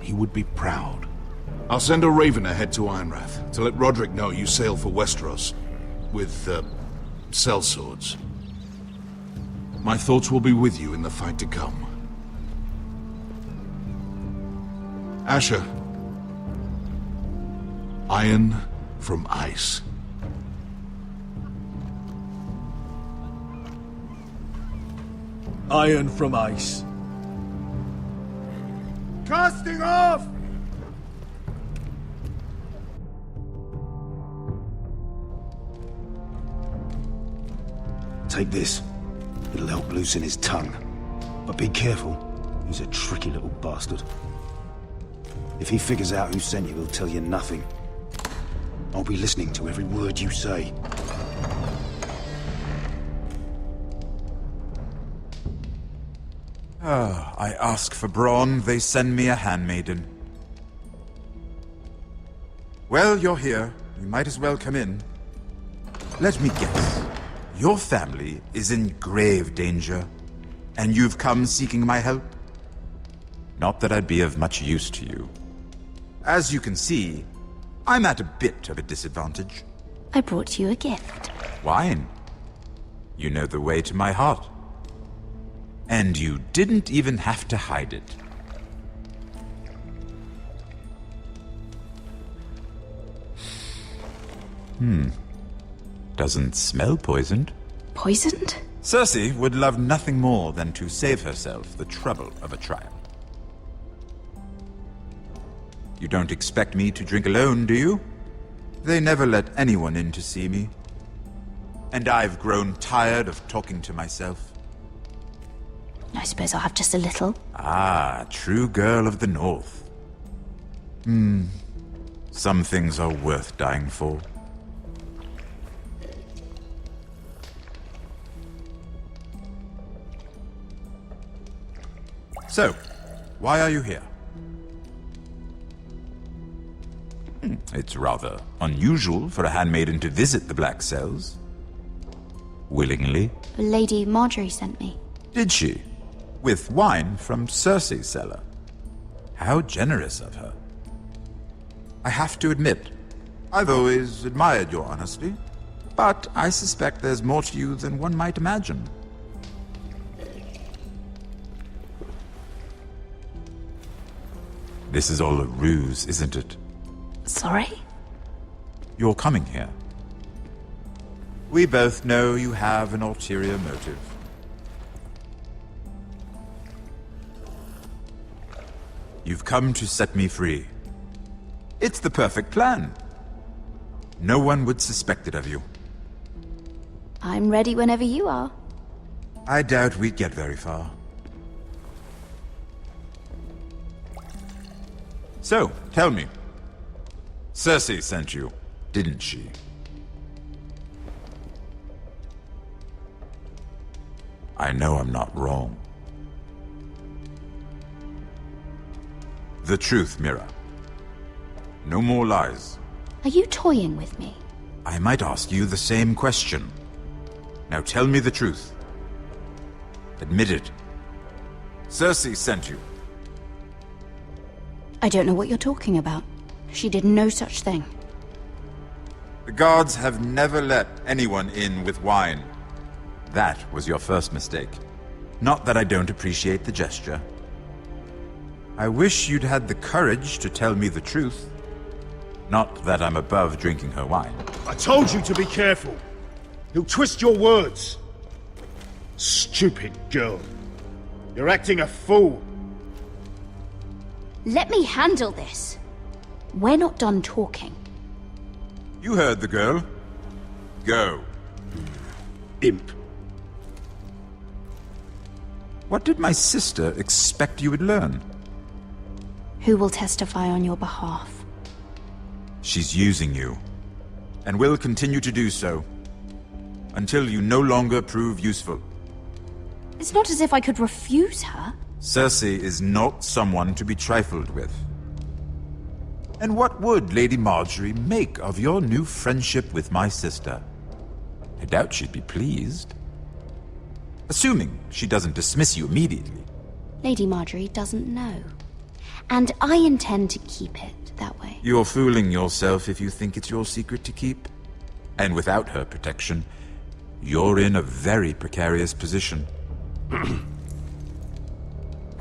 he would be proud. I'll send a raven ahead to Ironrath to let Roderick know you sail for Westeros with, sellswords. My thoughts will be with you in the fight to come. Asher. Iron from ice. Iron from ice. Casting off! Take this. It'll help loosen his tongue. But be careful. He's a tricky little bastard. If he figures out who sent you, he'll tell you nothing. I'll be listening to every word you say. Ah, I ask for brawn, they send me a handmaiden. Well, you're here. You might as well come in. Let me guess. Your family is in grave danger, and you've come seeking my help? Not that I'd be of much use to you. As you can see, I'm at a bit of a disadvantage. I brought you a gift. Wine. You know the way to my heart. And you didn't even have to hide it. Doesn't smell poisoned. Poisoned? Cersei would love nothing more than to save herself the trouble of a trial. You don't expect me to drink alone, do you? They never let anyone in to see me. And I've grown tired of talking to myself. I suppose I'll have just a little. Ah, true girl of the North. Some things are worth dying for. So, why are you here? It's rather unusual for a handmaiden to visit the Black Cells. Willingly. Lady Marjorie sent me. Did she? With wine from Cersei's cellar. How generous of her. I have to admit, I've always admired your honesty, but I suspect there's more to you than one might imagine. This is all a ruse, isn't it? Sorry? You're coming here. We both know you have an ulterior motive. You've come to set me free. It's the perfect plan. No one would suspect it of you. I'm ready whenever you are. I doubt we'd get very far. So, tell me. Cersei sent you, didn't she? I know I'm not wrong. The truth, Mira. No more lies. Are you toying with me? I might ask you the same question. Now tell me the truth. Admit it. Cersei sent you. I don't know what you're talking about. She did no such thing. The guards have never let anyone in with wine. That was your first mistake. Not that I don't appreciate the gesture. I wish you'd had the courage to tell me the truth. Not that I'm above drinking her wine. I told you to be careful. He'll twist your words. Stupid girl. You're acting a fool. Let me handle this. We're not done talking. You heard the girl. Go. Imp. What did my sister expect you would learn? Who will testify on your behalf? She's using you, and will continue to do so, until you no longer prove useful. It's not as if I could refuse her. Cersei is not someone to be trifled with. And what would Lady Marjorie make of your new friendship with my sister? I doubt she'd be pleased. Assuming she doesn't dismiss you immediately. Lady Marjorie doesn't know. And I intend to keep it that way. You're fooling yourself if you think it's your secret to keep. And without her protection, you're in a very precarious position.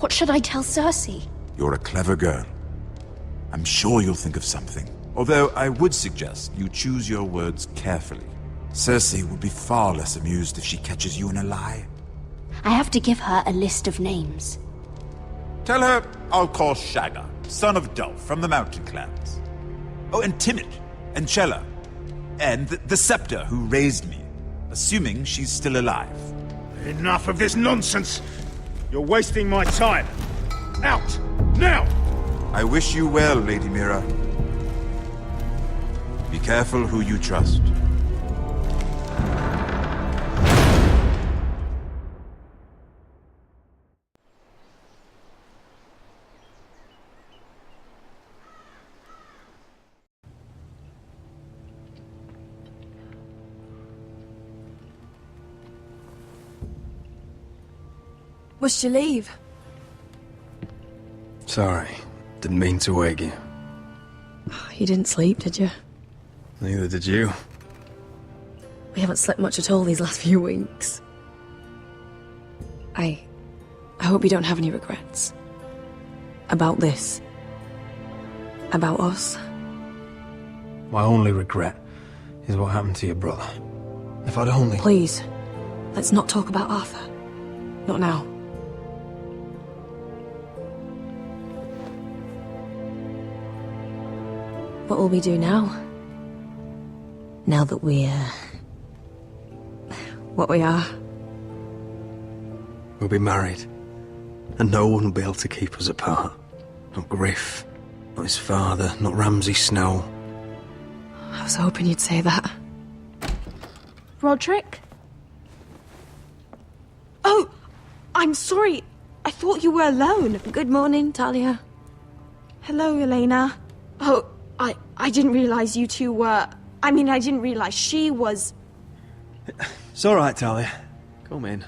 What should I tell Cersei? You're a clever girl. I'm sure you'll think of something. Although I would suggest you choose your words carefully. Cersei will be far less amused if she catches you in a lie. I have to give her a list of names. Tell her I'll call Shagga, son of Dulf, from the Mountain Clans. Oh, and Timid, and Chella, and the Scepter who raised me. assuming she's still alive. Enough of this nonsense! You're wasting my time! Out! Now! I wish you well, Lady Mira. Be careful who you trust. Must you leave? Sorry, didn't mean to wake you. You didn't sleep, did you? Neither did you. We haven't slept much at all these last few weeks. I hope you don't have any regrets. About this. About us. My only regret is what happened to your brother. If I'd only... Please, let's not talk about Arthur. Not now. What will we do now? Now that we're... what we are. We'll be married. And no one will be able to keep us apart. Not Griff, not his father, not Ramsay Snow. I was hoping you'd say that. Roderick? Oh! I'm sorry. I thought you were alone. Good morning, Talia. Hello, Elena. Oh, I didn't realize you two were... I mean, I didn't realize she was... It's all right, Talia. Come in.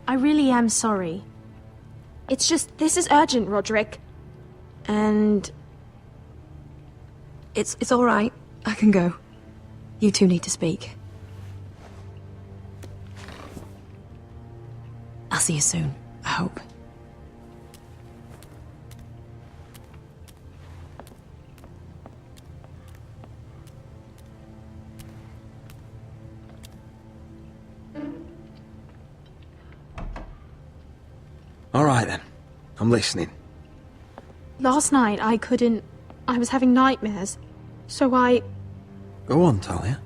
I really am sorry. It's just, this is urgent, Roderick. And... It's all right. I can go. You two need to speak. I'll see you soon, I hope. All right, then. I'm listening. Last night, I was having nightmares. So I Go on, Talia.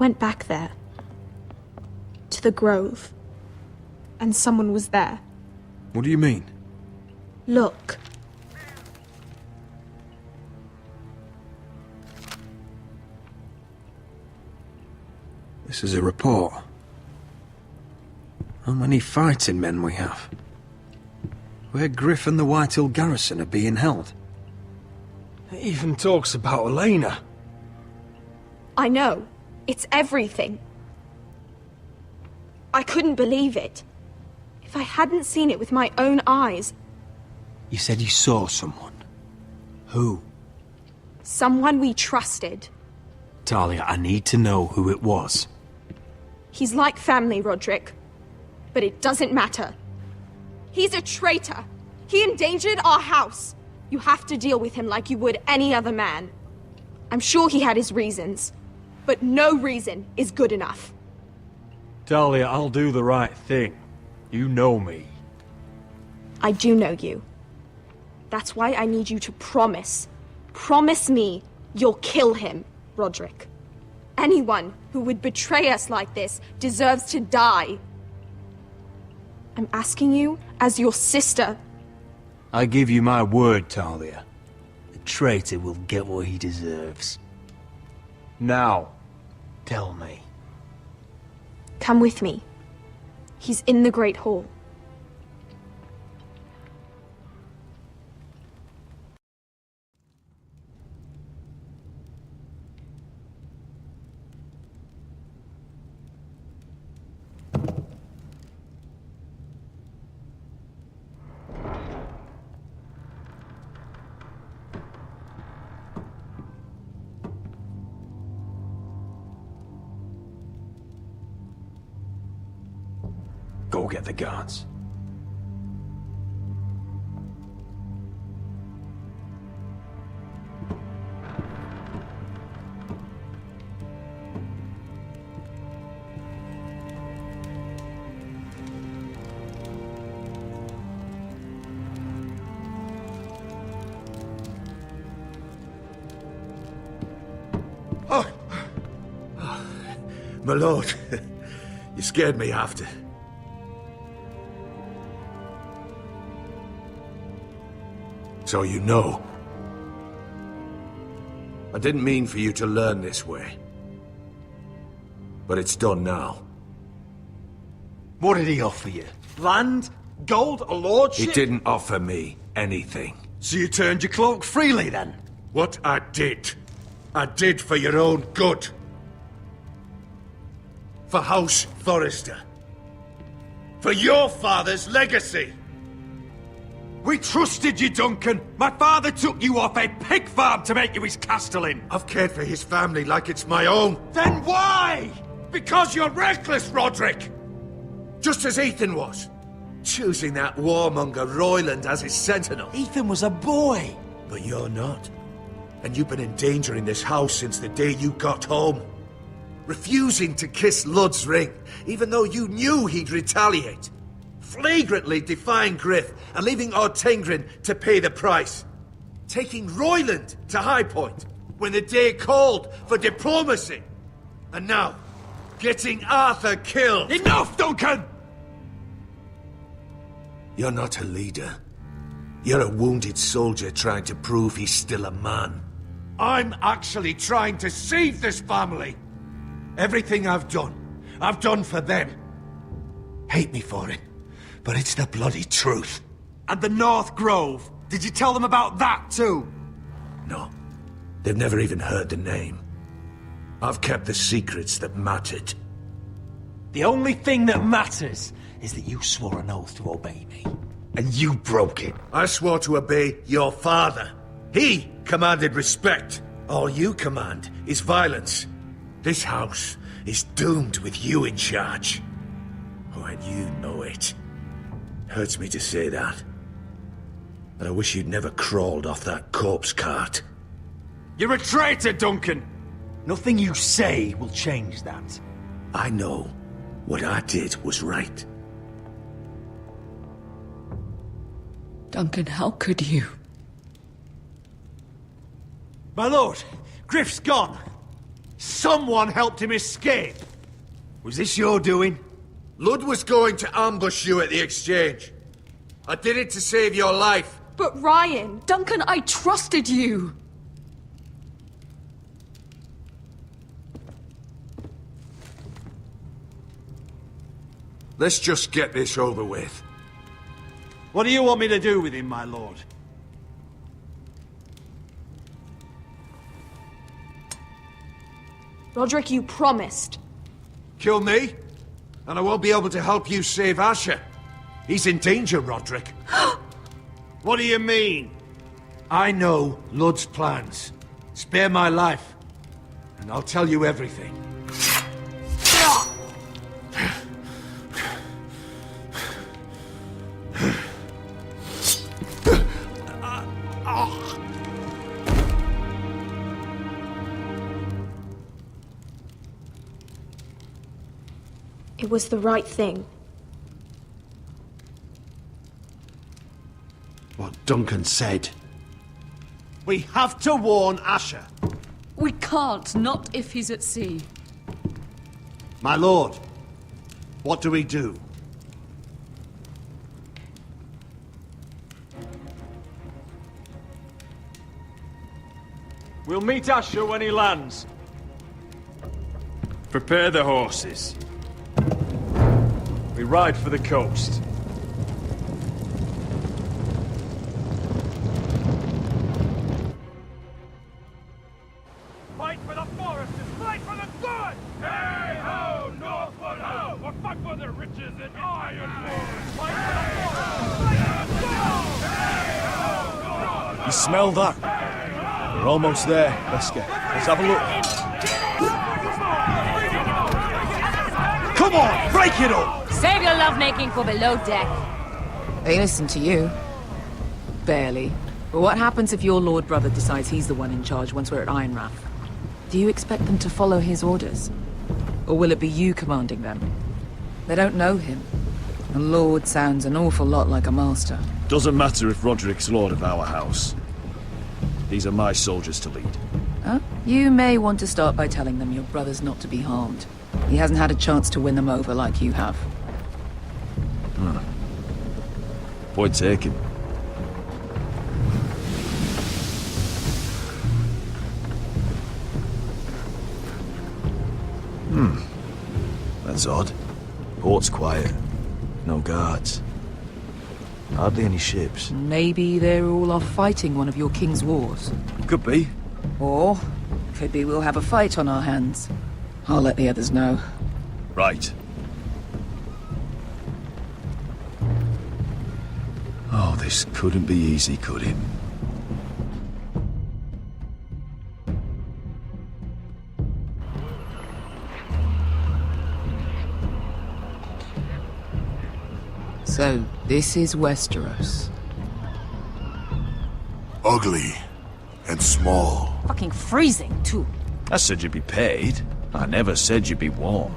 went back there. To the grove. And someone was there. What do you mean? Look. This is a report. How many fighting men we have? Where Griff and the Whitehill garrison are being held. It even talks about Elena. I know. It's everything. I couldn't believe it. If I hadn't seen it with my own eyes... You said you saw someone. Who? Someone we trusted. Talia, I need to know who it was. He's like family, Roderick. But it doesn't matter. He's a traitor. He endangered our house. You have to deal with him like you would any other man. I'm sure he had his reasons. But no reason is good enough. Talia, I'll do the right thing. You know me. I do know you. That's why I need you to promise. Promise me you'll kill him, Roderick. Anyone who would betray us like this deserves to die. I'm asking you as your sister. I give you my word, Talia. The traitor will get what he deserves. Now, tell me. Come with me. He's in the Great Hall. Go get the guards. My lord, you scared me after. So you know. I didn't mean for you to learn this way. But it's done now. What did he offer you? Land? Gold? A lordship? He didn't offer me anything. So you turned your cloak freely, then? What I did for your own good. For House Forrester. For your father's legacy. We trusted you, Duncan. My father took you off a pig farm to make you his castellan. I've cared for his family like it's my own. Then why? Because you're reckless, Roderick! Just as Ethan was. Choosing that warmonger Royland as his sentinel. Ethan was a boy. But you're not. And you've been endangering this house since the day you got home. Refusing to kiss Lud's ring, even though you knew he'd retaliate. Flagrantly defying Griff and leaving Ortengrin to pay the price. Taking Royland to High Point when the day called for diplomacy. And now, getting Arthur killed. Enough, Duncan! You're not a leader. You're a wounded soldier trying to prove he's still a man. I'm actually trying to save this family. Everything I've done for them. Hate me for it, but it's the bloody truth. And the North Grove? Did you tell them about that too? No. They've never even heard the name. I've kept the secrets that mattered. The only thing that matters is that you swore an oath to obey me. And you broke it. I swore to obey your father. He commanded respect. All you command is violence. This house is doomed with you in charge. Oh, and you know it. Hurts me to say that. But I wish you'd never crawled off that corpse cart. You're a traitor, Duncan! Nothing you say will change that. I know what I did was right. Duncan, how could you? My lord, Griff's gone. Someone helped him escape. Was this your doing? Lud was going to ambush you at the exchange. I did it to save your life. But Ryan... Duncan, I trusted you! Let's just get this over with. What do you want me to do with him, my lord? Roderick, you promised. Kill me, and I won't be able to help you save Asher. He's in danger, Roderick. What do you mean? I know Lud's plans. Spare my life, and I'll tell you everything. It was the right thing. What Duncan said. We have to warn Asher. We can't, not if he's at sea. My lord, what do we do? We'll meet Asher when he lands. Prepare the horses. We ride for the coast. Fight for the forest and fight for the good! Hey ho, Northwood ho! Or fight for the riches and ironwood! Fight for the forest and fight for the good! Hey ho, Northwood! You smell that? We're almost there, Wesker. Let's have a look. Come on, break it up! Save your lovemaking for below deck. They listen to you. Barely. But what happens if your lord brother decides he's the one in charge once we're at Ironrath? Do you expect them to follow his orders? Or will it be you commanding them? They don't know him. A lord sounds an awful lot like a master. Doesn't matter if Roderick's lord of our house. These are my soldiers to lead. Huh? You may want to start by telling them your brother's not to be harmed. He hasn't had a chance to win them over like you have. Point taken. That's odd. Port's quiet. No guards. Hardly any ships. Maybe they're all off fighting one of your king's wars. Could be. Or, could be we'll have a fight on our hands. I'll let the others know. Right. Oh, this couldn't be easy, could it? So, this is Westeros. Ugly and small. Fucking freezing, too. I said you'd be paid. I never said you'd be warm.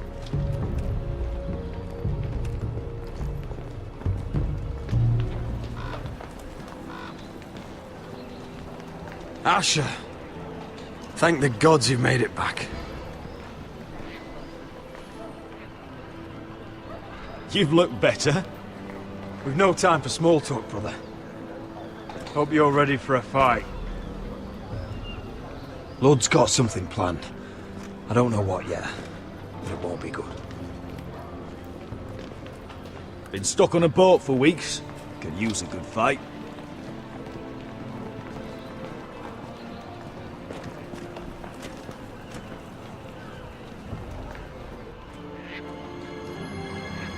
Asher. Thank the gods you've made it back. You've looked better. We've no time for small talk, brother. Hope you're ready for a fight. Lord's got something planned. I don't know what yet, but it won't be good. Been stuck on a boat for weeks. Could use a good fight.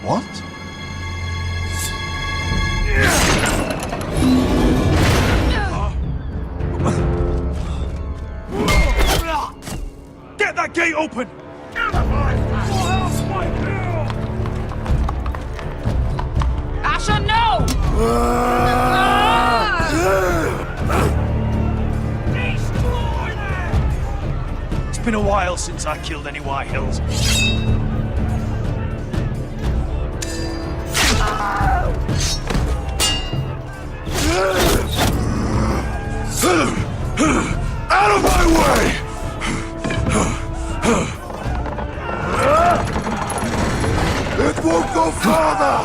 What? Get that gate open! Asher, no! It's been a while since I killed any White Hills. Out of my way! It won't go farther!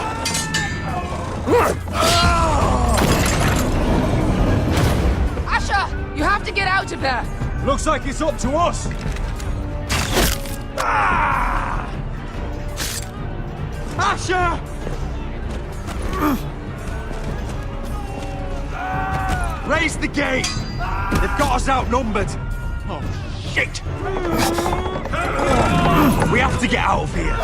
Asher, you have to get out of there! Looks like it's up to us! Asher! Raise the gate! They've got us outnumbered! Oh, shit! We have to get out of here!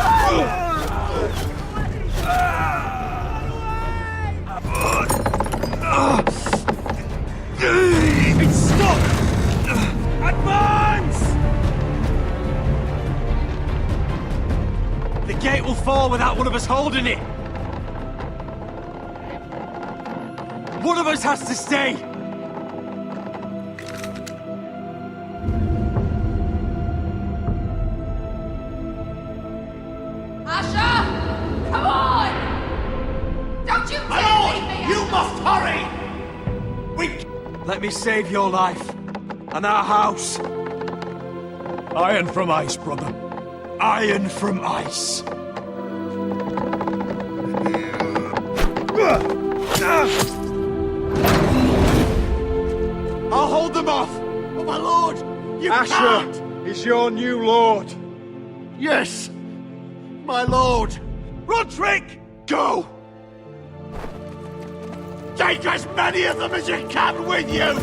It's stuck! Advance! The gate will fall without one of us holding it! One of us has to stay! Asher! Come on! Don't you dare leave me! You must hurry! Let me save your life and our house. Iron from ice, brother. Iron from ice. I'll hold them off. But my lord, you Asher is your new lord. Yes, my lord. Roderick, go. Take as many of them as you can with you!